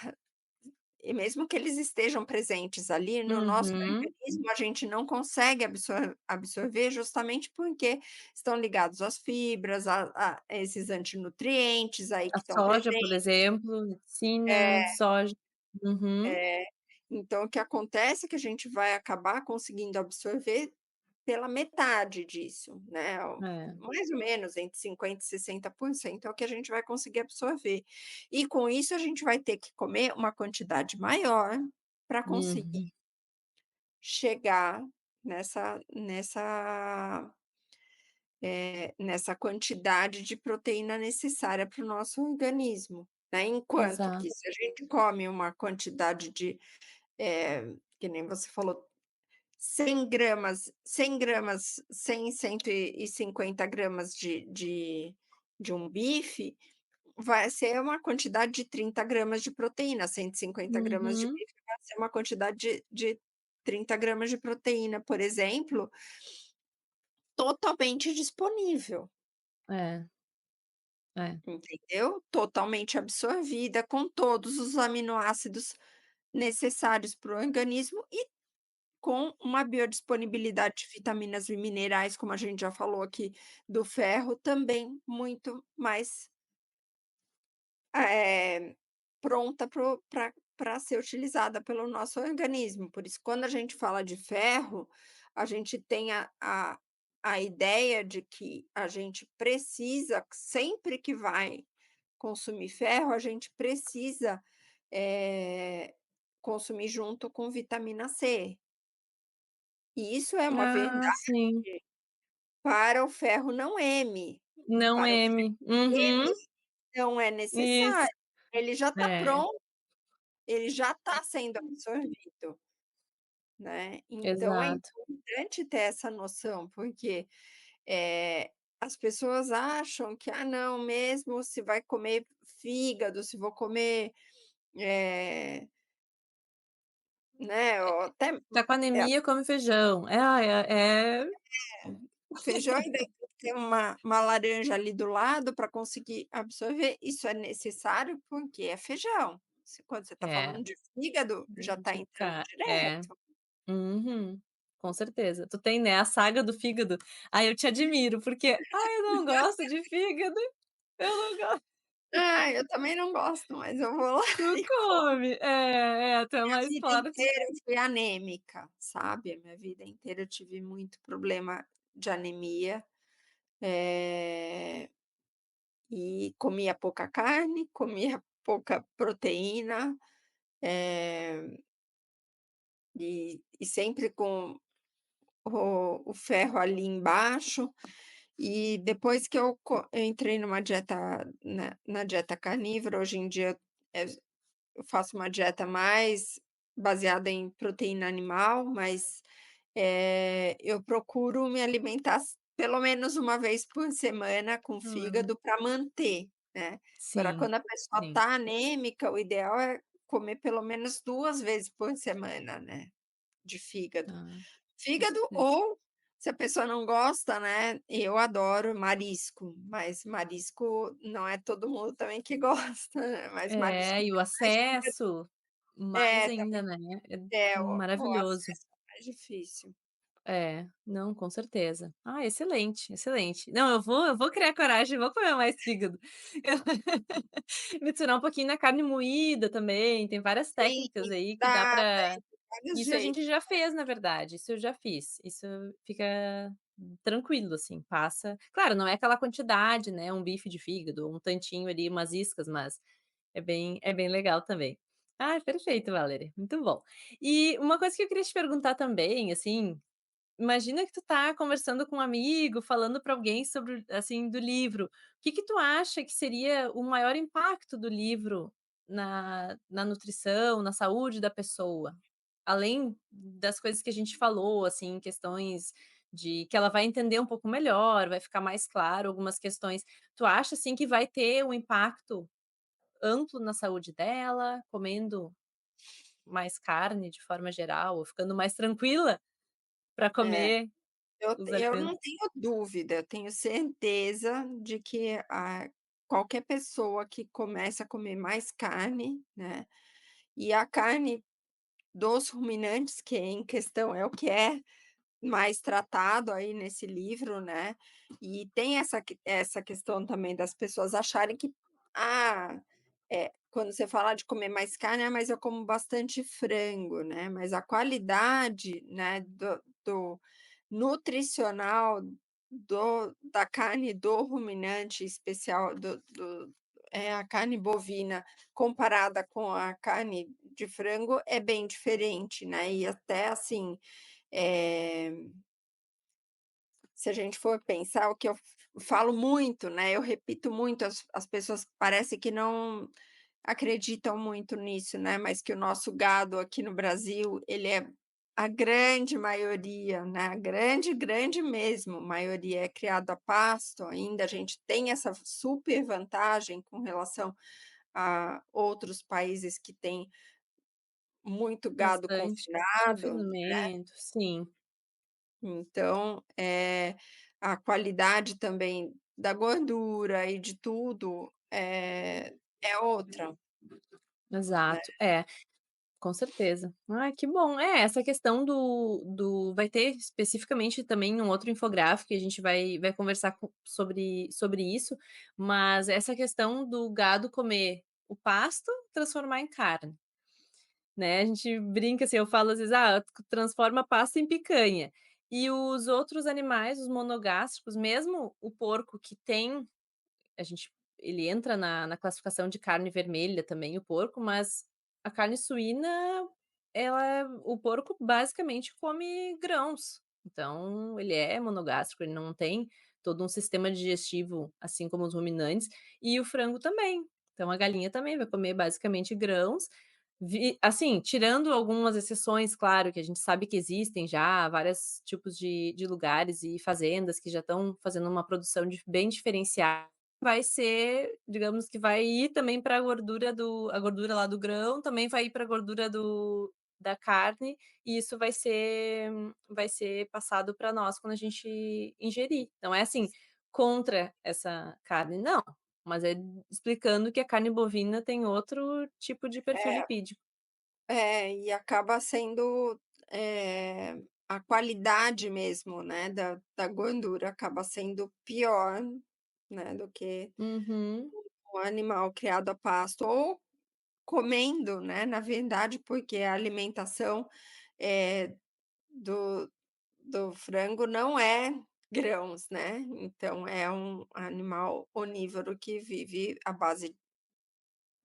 e mesmo que eles estejam presentes ali no nosso Uhum. organismo, a gente não consegue absorver justamente porque estão ligados às fibras, a esses antinutrientes aí A que estão soja, por presentes. exemplo, medicina É, de soja. Uhum. é. Então o que acontece é que a gente vai acabar conseguindo absorver pela metade disso, né, É. mais ou menos entre 50 e 60% é o que a gente vai conseguir absorver. E com isso a gente vai ter que comer uma quantidade maior para conseguir Uhum. chegar nessa nessa quantidade de proteína necessária para o nosso organismo, né, enquanto que Exato. se a gente come uma quantidade que nem você falou, 100 gramas, 150 gramas de um bife, vai ser uma quantidade de 30 gramas de proteína, 150 gramas de Uhum. bife vai ser uma quantidade de 30 gramas de proteína, por exemplo, totalmente disponível, É, é. entendeu? Totalmente absorvida, com todos os aminoácidos necessários para o organismo e com uma biodisponibilidade de vitaminas e minerais, como a gente já falou aqui, do ferro, também muito mais, eh, pronta para ser utilizada pelo nosso organismo. Por isso, quando a gente fala de ferro, a gente tem a ideia de que a gente precisa, sempre que vai consumir ferro, a gente precisa, eh, consumir junto com vitamina C. E isso é uma Ah, verdade sim. para o ferro não M, Não para o ferro M. Uhum. M não é necessário, Isso. ele já está É, pronto, ele já está sendo absorvido, né. Então é exato. importante ter essa noção, porque, as pessoas acham que: "Ah não, mesmo se vai comer fígado, se vou comer, eh, né, ou até Tá com anemia, come feijão. É, ai, é feijão ainda tem que ter uma laranja ali do lado para conseguir absorver, isso é necessário, porque é feijão. Quando você está é, falando de fígado, já está entrando é. direto. Uhum. Com certeza. Tu tem, né, a saga do fígado. Ai, eu te admiro, porque: "Ai, eu não gosto de fígado, eu não gosto". Ah, eu também não gosto, mas eu vou lá Tu e como. come. É, é, tu é Minha mais vida forte. inteira eu fui anêmica, sabe, a minha vida inteira eu tive muito problema de anemia, eh, e comia pouca carne, comia pouca proteína, eh, e sempre com o ferro ali embaixo, e depois que eu entrei numa dieta na dieta carnívora, hoje em dia, eh, eu faço uma dieta mais baseada em proteína animal, mas, eu procuro me alimentar pelo menos uma vez por semana com Hum. fígado para manter, né. Agora Sim, quando a pessoa sim. está anêmica, o ideal é comer pelo menos 2 vezes por semana, né, de fígado. Ah, com Fígado certeza. ou Se a pessoa não gosta, né, eu adoro marisco, mas marisco não é todo mundo também que gosta, né, mas marisco É, e o tem mais acesso, mais é, ainda, também né, é o maravilhoso. acesso é mais difícil. É, não, com certeza. Ah, excelente, excelente. Não, eu vou criar coragem, vou comer mais fígado. Misturar um pouquinho na carne moída também, tem várias Sim, técnicas aí que dá dá pra de vários isso a gente jeitos. já fez na verdade, isso eu já fiz, isso fica tranquilo, assim, passa claro, não é aquela quantidade, né, um bife de fígado, um tantinho ali, umas iscas, mas é bem legal também. Ah, perfeito, Valerie, muito bom. E uma coisa que eu queria te perguntar também, assim, imagina que tu tá conversando com um amigo, falando para alguém sobre, assim, do livro. O que que tu acha que seria o maior impacto do livro na nutrição, na saúde da pessoa? Além das coisas que a gente falou, assim, questões de que ela vai entender um pouco melhor, vai ficar mais claro algumas questões. Tu acha, assim, que vai ter um impacto amplo na saúde dela, comendo mais carne de forma geral, ou ficando mais tranquila para É, comer os eu alimentos? não tenho dúvida, eu tenho certeza de que qualquer pessoa que começa a comer mais carne, né, e a carne dos ruminantes, que em questão é o que é mais tratado aí nesse livro, né, e tem essa questão também das pessoas acharem que, ah, quando você fala de comer mais carne: "Ah, mas eu como bastante frango", né, mas a qualidade, né, do nutricional da carne do ruminante, especial a carne bovina comparada com a carne de frango é bem diferente, né, e até assim, eh se a gente for pensar o que eu falo muito, né, eu repito muito, as pessoas parece que não acreditam muito nisso, né, mas que o nosso gado aqui no Brasil, ele é a grande maioria, né, a grande, grande mesmo, maioria é criado a pasto ainda, a gente tem essa super vantagem com relação a outros países que têm muito gado Bastante confinado. confinamento, sim, Então, a qualidade também da gordura e de tudo, é outra, né. exato. É, com certeza. Ai, que bom. É, essa questão do vai ter especificamente também um outro infográfico que a gente vai conversar sobre isso, mas essa questão do gado comer o pasto, transformar em carne. Né, a gente brinca, assim, eu falo às vezes: "Ah, transforma pasta em picanha". E os outros animais, os monogástricos, mesmo o porco que tem a gente ele entra na classificação de carne vermelha também, o porco, mas a carne suína, o porco basicamente come grãos, então ele é monogástrico, ele não tem todo um sistema digestivo, assim como os ruminantes, e o frango também. Então a galinha também vai comer basicamente grãos, assim, tirando algumas exceções, claro, que a gente sabe que existem já vários tipos de lugares e fazendas que já estão fazendo uma produção bem diferenciada. Vai ser, digamos que vai ir também para a gordura lá do grão, também vai ir para a gordura da carne, e isso vai ser passado para nós quando a gente ingerir. Não é assim, contra essa carne, não, mas é explicando que a carne bovina tem outro tipo de perfil É, lipídico. e acaba sendo, a qualidade mesmo, né, da gordura acaba sendo pior, né, do que Uhum, o animal criado a pasto ou comendo, né, na verdade, porque a alimentação, eh, do frango não é grãos, né, então é um animal onívoro que vive à base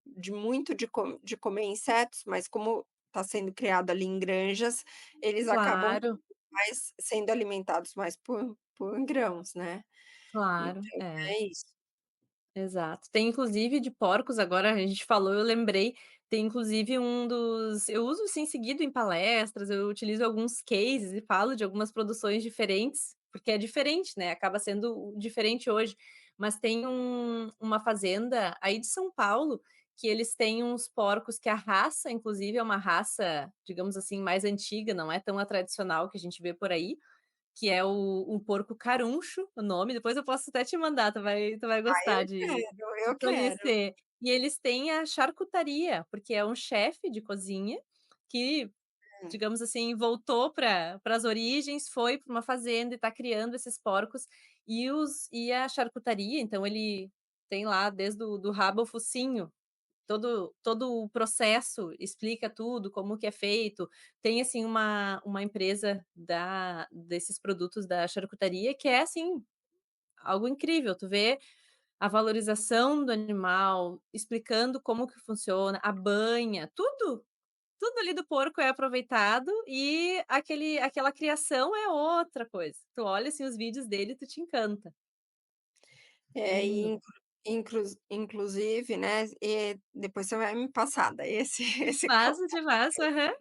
de muito de comer insetos, mas como está sendo criado ali em granjas, eles acabam claro, mais sendo alimentados mais por grãos, né. claro, Então é. é isso. Exato. Tem inclusive de porcos, agora a gente falou, eu lembrei, tem inclusive um dos eu uso sim seguido em palestras, eu utilizo alguns cases e falo de algumas produções diferentes, porque é diferente, né, acaba sendo diferente hoje. Mas tem uma fazenda aí de São Paulo, que eles têm uns porcos que a raça, inclusive, é uma raça, digamos assim, mais antiga, não é tão a tradicional que a gente vê por aí, que é um porco caruncho, o nome, depois eu posso até te mandar, tu vai gostar de Eu quero. conhecer. E eles têm a charcutaria, porque é um chefe de cozinha que, Hum. digamos assim, voltou para as origens, foi para uma fazenda e está criando esses porcos, e a charcutaria, então ele tem lá desde o do rabo ao focinho, todo o processo, explica tudo, como que é feito. Tem, assim, uma empresa desses produtos da charcutaria que é, assim, algo incrível. Tu vê a valorização do animal, explicando como que funciona, a banha, tudo ali do porco é aproveitado e aquela criação é outra coisa. Tu olha, assim, os vídeos dele, tu te encanta. É É, e lindo. inclusive, né, depois você vai me passar daí esse Te esse passo, te passo. Aham.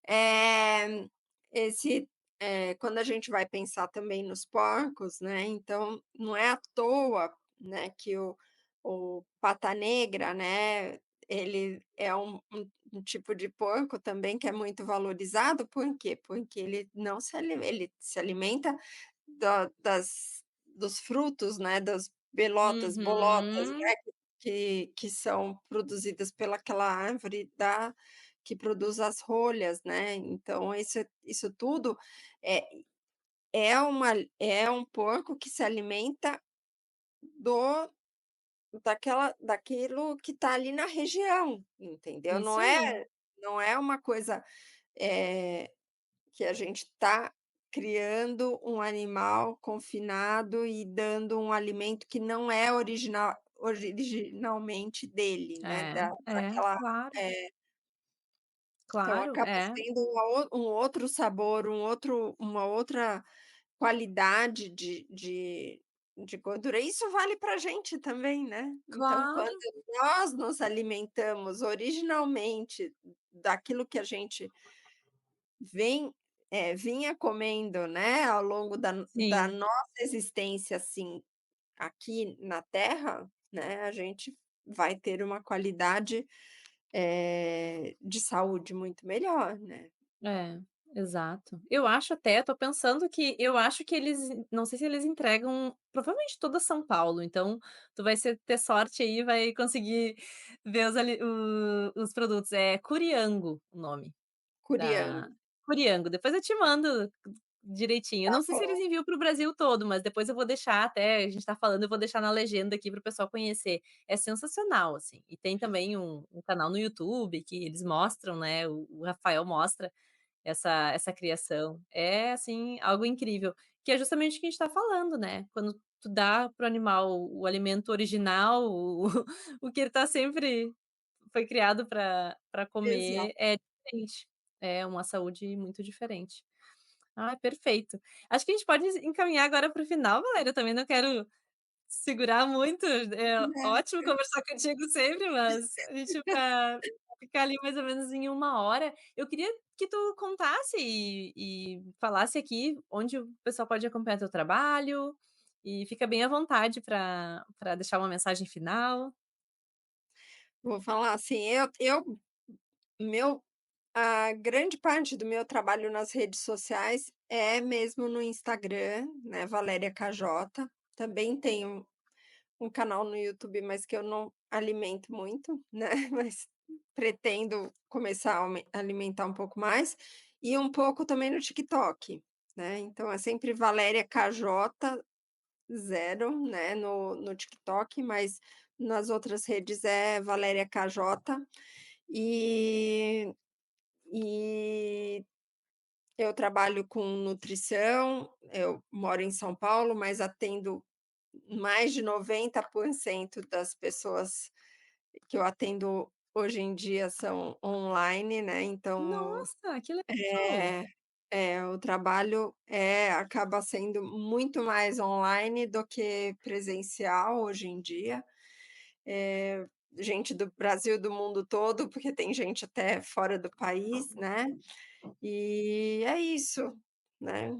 Eh, esse quando a gente vai pensar também nos porcos, né, então não é à toa, né, que o pata negra, né, ele é um tipo de porco também que é muito valorizado, por quê? Porque ele se alimenta dos frutos, né, das bolotas, Uhum. né, que são produzidas pelaquela árvore da que produz as rolhas, né, então isso tudo é é um porco que se alimenta do daquilo que está ali na região, entendeu. Isso aí. Não é uma coisa, eh, que a gente está criando um animal confinado e dando um alimento que não é originalmente dele, né, É, é, daquela claro, eh então claro, acaba é. sendo um outro sabor, uma outra qualidade de gordura. Isso vale para a gente também, né. Então quando Claro, nós nos alimentamos originalmente daquilo que a gente vem vinha comendo, né, ao longo da sim, nossa existência, assim, aqui na Terra, né, a gente vai ter uma qualidade, de saúde muito melhor, né. é, exato. Tô pensando que eu acho que eles não sei se eles entregam provavelmente toda São Paulo, então tu vai ter sorte aí, vai conseguir ver os produtos. É Curiango o nome. Da Curiango, Curiango, depois eu te mando direitinho. Eu tá não sei se eles bom. enviam para o Brasil todo, mas depois eu vou deixar até a gente tá falando, eu vou deixar na legenda aqui para o pessoal conhecer. É sensacional, assim. E tem também um canal no YouTube que eles mostram, né, o Rafael mostra essa criação. É, assim, algo incrível, que é justamente o que a gente tá falando, né, quando tu dá para o animal o alimento original, o que ele tá sempre foi criado para comer, Exato. é diferente. É uma saúde muito diferente. Ah, perfeito. Acho que a gente pode encaminhar agora para o final, Valéria, eu também não quero segurar muito, é Né. ótimo conversar contigo sempre, mas a gente vai ficar ali mais ou menos em 1 hora. Eu queria que tu contasse e falasse aqui onde o pessoal pode acompanhar teu trabalho, e fica bem à vontade para deixar uma mensagem final. Vou falar assim, meu a grande parte do meu trabalho nas redes sociais é mesmo no Instagram, né, Valéria KJ. Também tenho um canal no YouTube, mas que eu não alimento muito, né, mas pretendo começar a alimentar um pouco mais, e um pouco também no TikTok, né, então é sempre Valéria KJ 0, né, no TikTok, mas nas outras redes é Valéria KJ. E e eu trabalho com nutrição, eu moro em São Paulo, mas atendo mais de 90% das pessoas que eu atendo hoje em dia são online, né, então Nossa, que legal! é, o trabalho, acaba sendo muito mais online do que presencial hoje em dia. Gente do Brasil, do mundo todo, porque tem gente até fora do país, né, e é isso, né.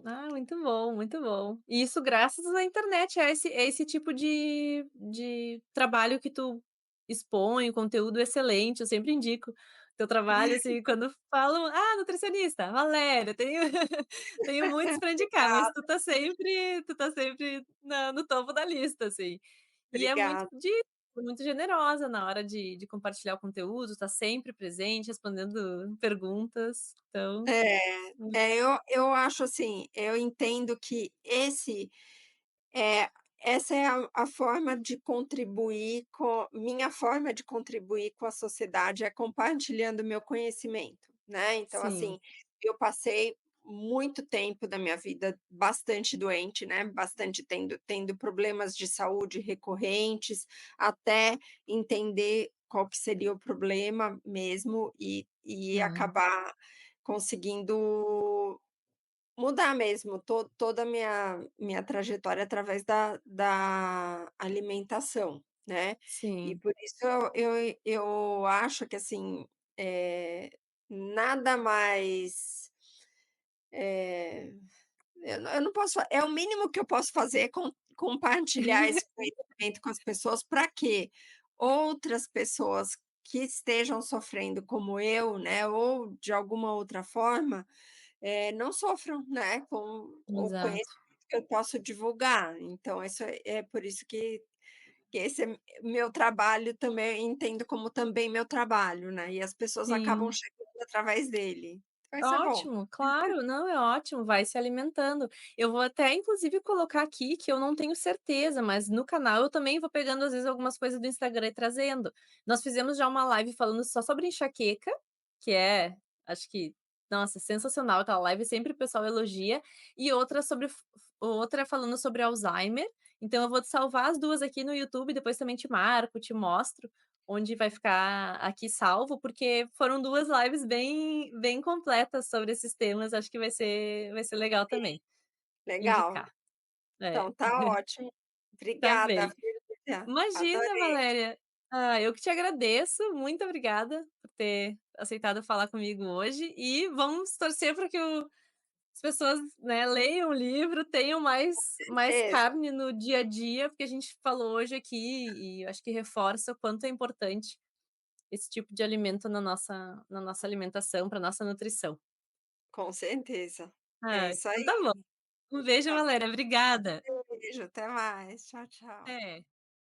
Ah, muito bom, muito bom. E isso graças à internet, é esse tipo de trabalho que tu expõe, conteúdo excelente, eu sempre indico. teu trabalho, assim, quando falam: "Ah, nutricionista, Valéria", tenho tenho muitos pra indicar, mas Obrigada, tu tá sempre na no topo da lista, assim. E é obrigada. muito generosa na hora de compartilhar o conteúdo, tá sempre presente, respondendo perguntas, então É, eu acho assim, eu entendo que é essa é a forma de contribuir com minha forma de contribuir com a sociedade é compartilhando meu conhecimento, né. Então, sim. assim, eu passei muito tempo da minha vida bastante doente, né, bastante tendo problemas de saúde recorrentes, até entender qual que seria o problema mesmo e Hã. acabar conseguindo mudar mesmo toda a minha trajetória através da alimentação, né. E Sim. por isso eu acho que, assim, eh, nada mais, eh, eu não posso é o mínimo que eu posso fazer é compartilhar esse conhecimento com as pessoas para que outras pessoas que estejam sofrendo como eu, né, ou de alguma outra forma, não sofram, né, com o Exato. conhecimento que eu posso divulgar. Então isso é por isso que esse é meu trabalho também, entendo como também meu trabalho, né, e as pessoas acabam Sim. chegando através dele. Então isso é bom. Ótimo, claro, não, é ótimo, vai se alimentando. Eu vou até inclusive colocar aqui que eu não tenho certeza, mas no canal eu também vou pegando às vezes algumas coisas do Instagram e trazendo. Nós fizemos já uma live falando só sobre enxaqueca, que é, acho que, nossa, sensacional aquela live, sempre o pessoal elogia, e outra sobre outra falando sobre Alzheimer, então eu vou te salvar as 2 aqui no YouTube, depois também te marco, te mostro, onde vai ficar aqui salvo, porque foram 2 lives bem completas sobre esses temas, acho que vai ser legal também, Legal. indicar. É, Então tá ótimo. tá Obrigada, bem. viu, Lúcia. Imagina, Adorei. Valéria. Ah, eu que te agradeço, muito obrigada por ter aceitado falar comigo hoje e vamos torcer para que as pessoas, né, leiam o livro, tenham mais Certeza, carne no dia a dia, porque a gente falou hoje aqui e eu acho que reforça o quanto é importante esse tipo de alimento na nossa alimentação, para nossa nutrição. com certeza. É Ah, isso então aí. tá bom. Um beijo, Tá. Valéria, obrigada. Beijo, até mais. Tchau, tchau. Até.